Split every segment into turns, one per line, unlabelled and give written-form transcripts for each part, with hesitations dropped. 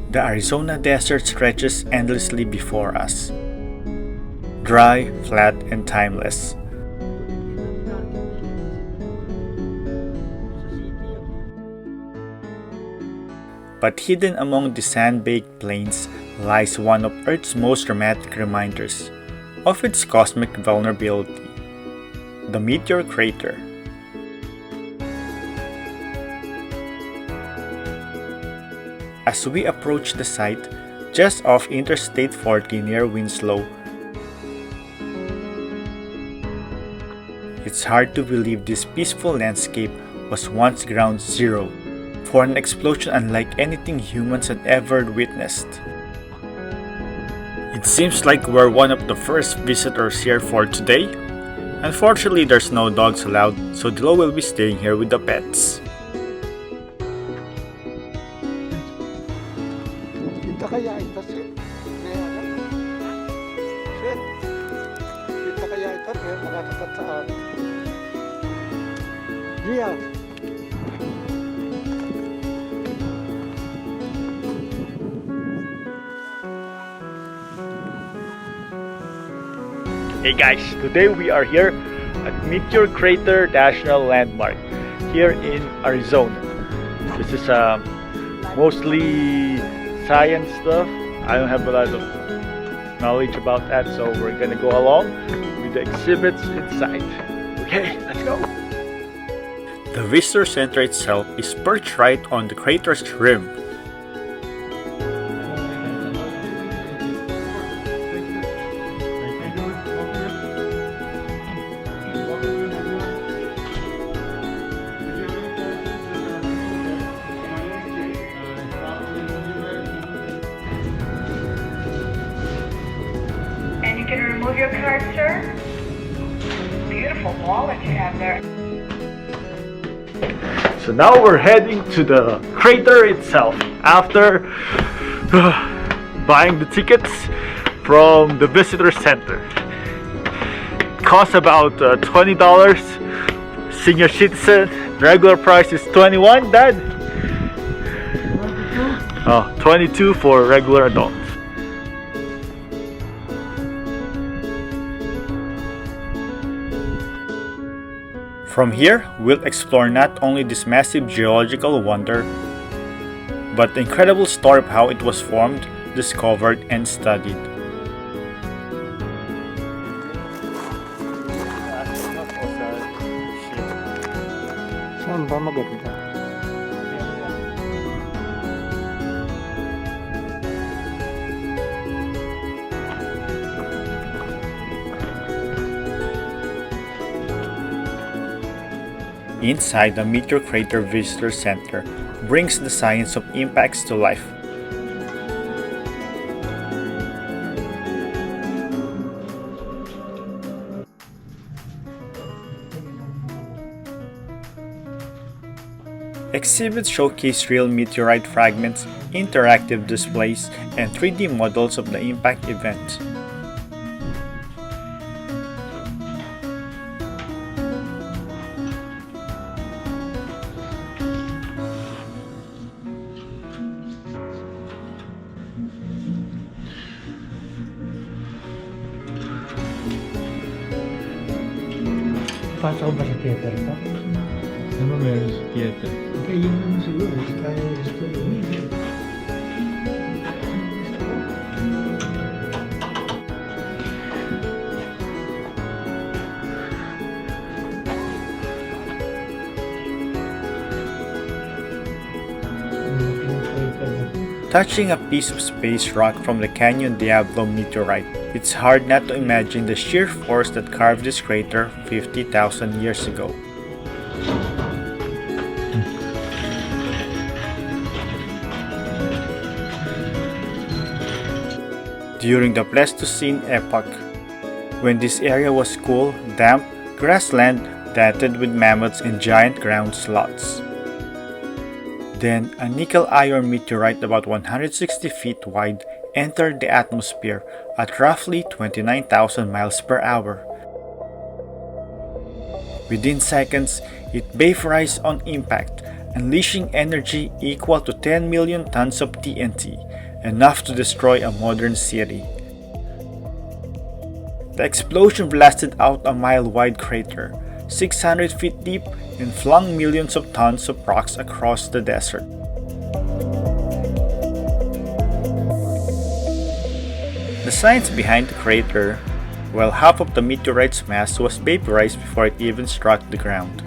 The Arizona desert stretches endlessly before us. Dry, flat, and timeless. But hidden among the sand-baked plains lies one of Earth's most dramatic reminders of its cosmic vulnerability, the Meteor Crater. As we approach the site, just off Interstate 40 near Winslow, it's hard to believe this peaceful landscape was once ground zero for an explosion unlike anything humans had ever witnessed. It seems like we're one of the first visitors here for today. Unfortunately, there's no dogs allowed, so Dilo will be staying here with the pets.
Kita kaya ito, Sweet? Sweet? Kita kaya ito, kaya nakakatat saan? Gia!
Hey guys, today we are here at Meteor Crater Natural Landmark here in Arizona. This is mostly science stuff. I don't have a lot of knowledge about that, so we're gonna go along with the exhibits inside. Okay, let's go! The visitor center itself is perched right on the crater's rim.
And you can remove your card, sir. Beautiful wall that you have there.
So now we're heading to the crater itself after buying the tickets from the visitor center. It costs about $20. Senior citizen, regular price is $21, Dad? 22 for regular adult. From here, we'll explore not only this massive geological wonder, but the incredible story of how it was formed, discovered, and studied.
Saan ba maganda?
Inside the Meteor Crater Visitor Center brings the science of impacts to life. Exhibits showcase real meteorite fragments, interactive displays, and 3D models of the impact event.
Pasok ba sa theater pa?
Ano meron sa theater?
Okay, yun naman siguro. Kaya gusto yun.
Touching a piece of space rock from the Canyon Diablo meteorite, it's hard not to imagine the sheer force that carved this crater 50,000 years ago. During the Pleistocene epoch, when this area was cool, damp grassland dotted with mammoths and giant ground sloths. Then, a nickel-iron meteorite about 160 feet wide entered the atmosphere at roughly 29,000 miles per hour. Within seconds, it vaporized on impact, unleashing energy equal to 10 million tons of TNT, enough to destroy a modern city. The explosion blasted out a mile-wide crater, 600 feet deep, and flung millions of tons of rocks across the desert. The science behind the crater: well, half of the meteorite's mass was vaporized before it even struck the ground.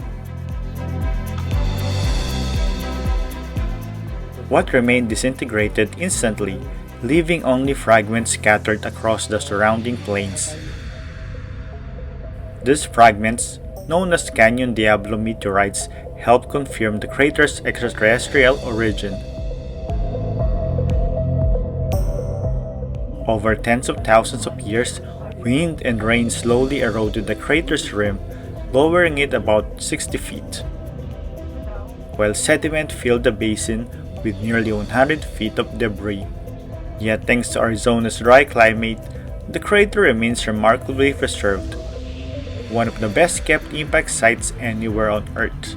What remained disintegrated instantly, leaving only fragments scattered across the surrounding plains. These fragments, known as Canyon Diablo meteorites, help confirm the crater's extraterrestrial origin. Over tens of thousands of years, wind and rain slowly eroded the crater's rim, lowering it about 60 feet, while sediment filled the basin with nearly 100 feet of debris. Yet thanks to Arizona's dry climate, the crater remains remarkably preserved, one of the best kept impact sites anywhere on Earth.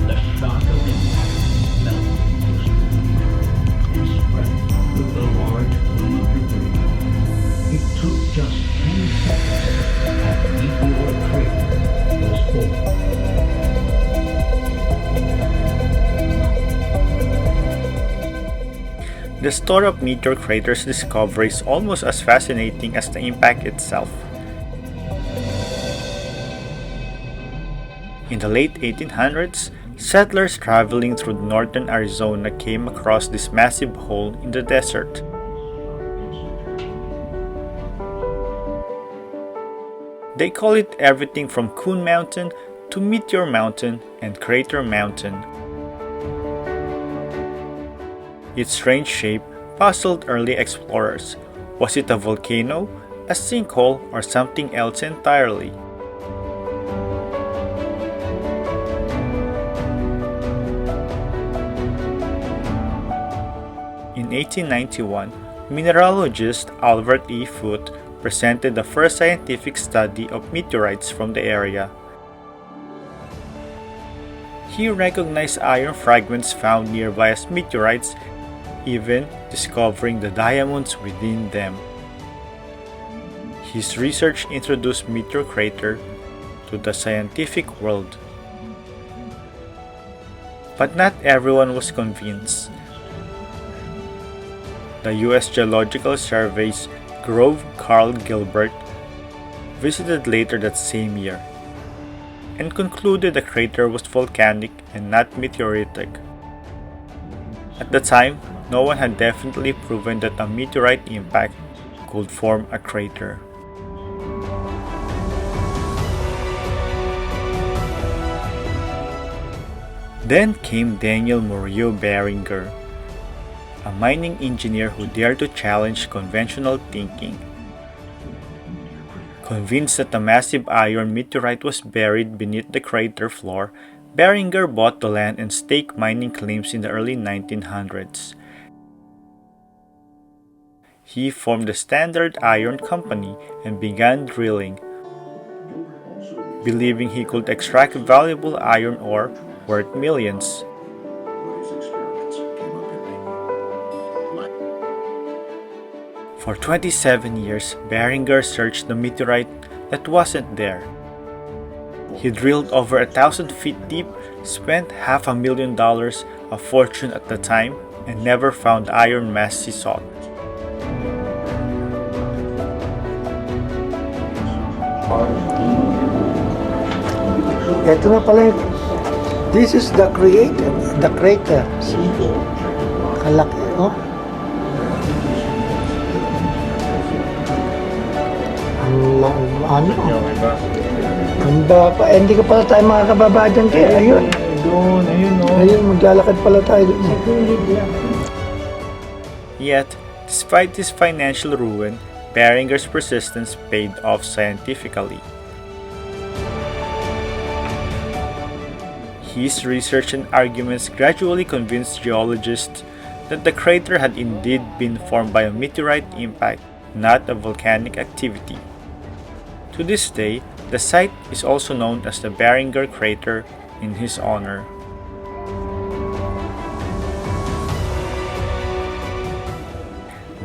The shock of impact melted and spread through the large plume of debris. It took just 10 seconds and Meteor Crater was formed.
The story of Meteor Crater's discovery is almost as fascinating as the impact itself. In the late 1800s, settlers traveling through northern Arizona came across this massive hole in the desert. They call it everything from Coon Mountain to Meteor Mountain and Crater Mountain. Its strange shape puzzled early explorers. Was it a volcano, a sinkhole, or something else entirely? In 1891, mineralogist Albert E. Foote presented the first scientific study of meteorites from the area. He recognized iron fragments found nearby as meteorites, even discovering the diamonds within them. His research introduced Meteor Crater to the scientific world. But not everyone was convinced. The U.S. Geological Survey's Grove Carl Gilbert visited later that same year and concluded the crater was volcanic and not meteoritic. At the time, no one had definitely proven that a meteorite impact could form a crater. Then came Daniel Murillo Barringer, a mining engineer who dared to challenge conventional thinking. Convinced that a massive iron meteorite was buried beneath the crater floor, Barringer bought the land and staked mining claims in the early 1900s. He formed the Standard Iron Company and began drilling, believing he could extract valuable iron ore worth millions. For 27 years, Barringer searched the meteorite that wasn't there. He drilled over 1,000 feet deep, spent $500,000, a fortune at the time, and never found the iron mass he sought.
Ito na pala yun. This is the crater. Kalaki, oh. Ano? Ang baba. Hindi ka pala tayo makakababa dyan kaya. Ayun. Ayun, maglalakad pala tayo.
Yet, despite his financial ruin, Barringer's persistence paid off scientifically. His research and arguments gradually convinced geologists that the crater had indeed been formed by a meteorite impact, not a volcanic activity. To this day, the site is also known as the Barringer Crater in his honor.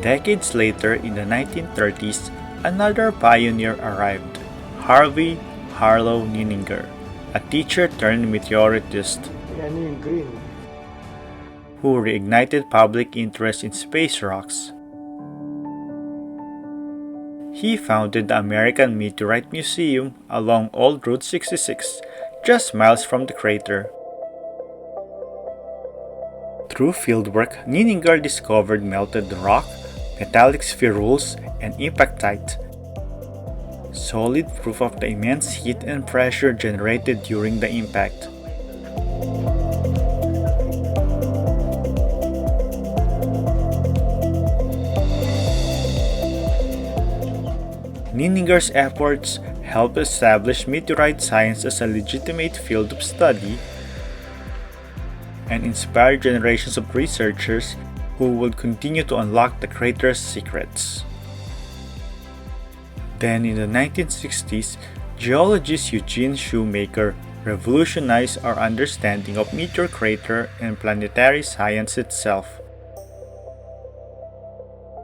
Decades later, in the 1930s, another pioneer arrived, Harvey Nininger, a teacher turned meteoritist
Yan yung green.
who reignited public interest in space rocks. He founded the American Meteorite Museum along Old Route 66, just miles from the crater. Through fieldwork, Nininger discovered melted rock, metallic spherules, and impactite, solid proof of the immense heat and pressure generated during the impact. Nininger's efforts helped establish meteorite science as a legitimate field of study and inspired generations of researchers who would continue to unlock the crater's secrets. Then in the 1960s, geologist Eugene Shoemaker revolutionized our understanding of Meteor Crater and planetary science itself.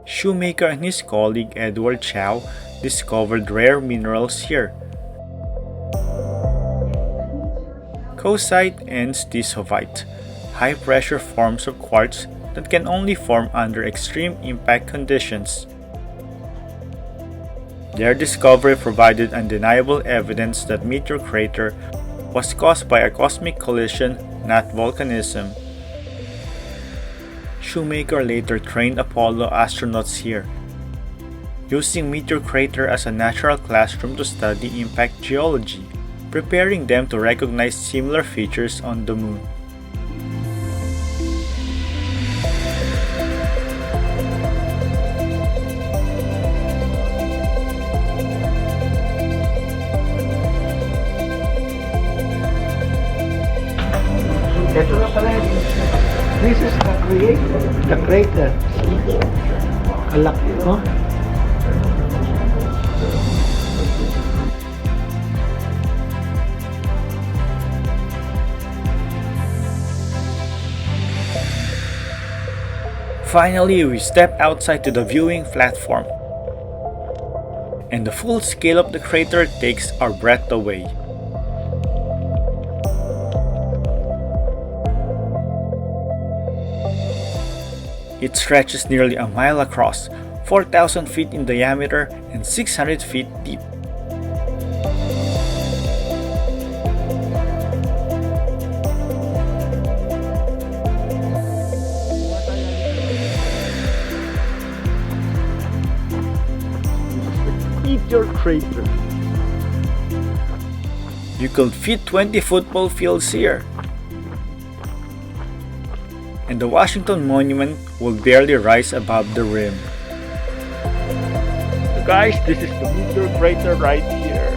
Shoemaker and his colleague Edward Chow discovered rare minerals here, coesite and stishovite, high-pressure forms of quartz that can only form under extreme impact conditions. Their discovery provided undeniable evidence that Meteor Crater was caused by a cosmic collision, not volcanism. Shoemaker later trained Apollo astronauts here, using Meteor Crater as a natural classroom to study impact geology, preparing them to recognize similar features on the Moon.
Ito na pala yun. This is the crater. Kalaki, no?
Finally, we step outside to the viewing platform, and the full scale of the crater takes our breath away. It stretches nearly a mile across, 4,000 feet in diameter, and 600 feet deep.
Meteor Crater.
You could fit 20 football fields here. And the Washington Monument will barely rise above the rim.
So guys, this is the Meteor Crater right here.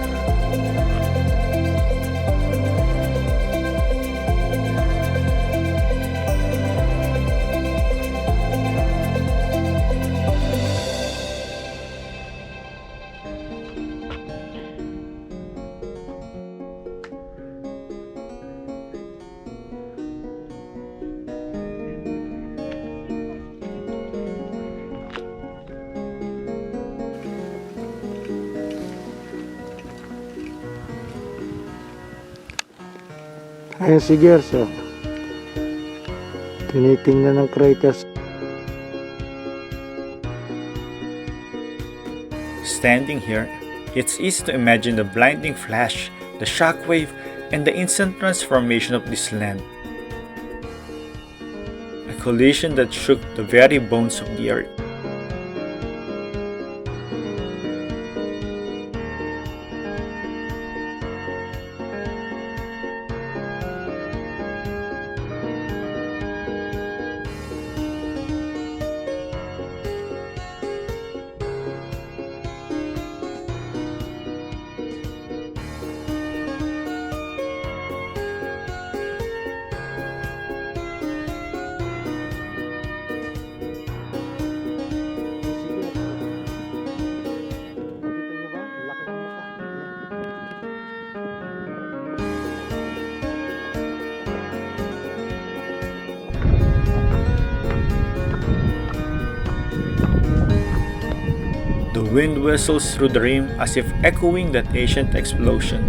Ayan si Gerso. Tinitingnan ng craters.
Standing here, it's easy to imagine the blinding flash, the shockwave, and the instant transformation of this land. A collision that shook the very bones of the earth. wind whistles through the rim as if echoing that ancient explosion.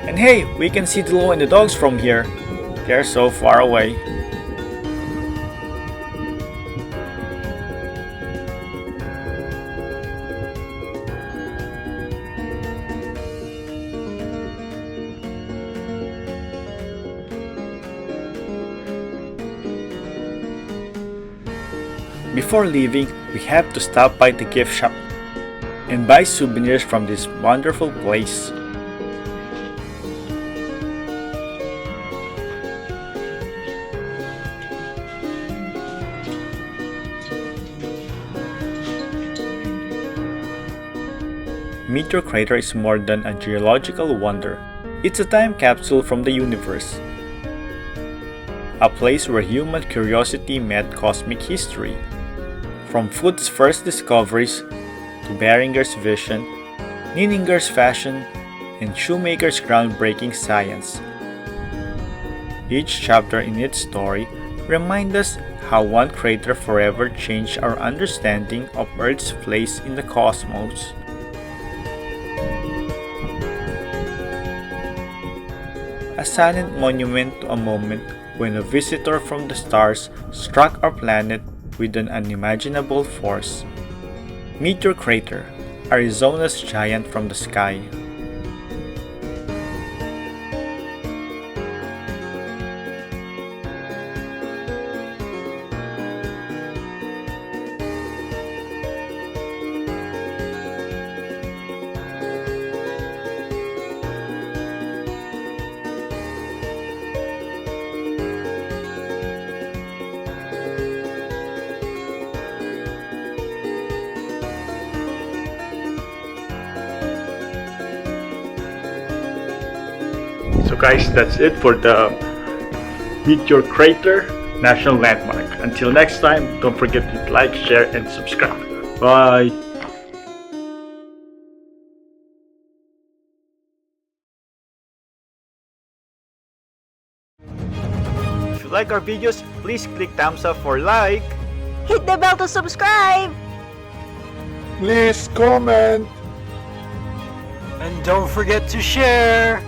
And hey, we can see the law and the dogs from here. They're so far away. Before leaving, we have to stop by the gift shop and buy souvenirs from this wonderful place. Meteor Crater is more than a geological wonder. It's a time capsule from the universe. A place where human curiosity met cosmic history. From food's first discoveries to Barringer's vision, Nininger's fashion, and Shoemaker's groundbreaking science. Each chapter in its story reminds us how one crater forever changed our understanding of Earth's place in the cosmos. A silent monument to a moment when a visitor from the stars struck our planet with an unimaginable force. Meteor Crater, Arizona's giant from the sky.
So guys, that's it for the Meteor Crater National Landmark. Until next time, don't forget to like, share, and subscribe. Bye!
If you like our videos, please click thumbs up for like.
Hit the bell to subscribe!
Please comment.
And don't forget to share!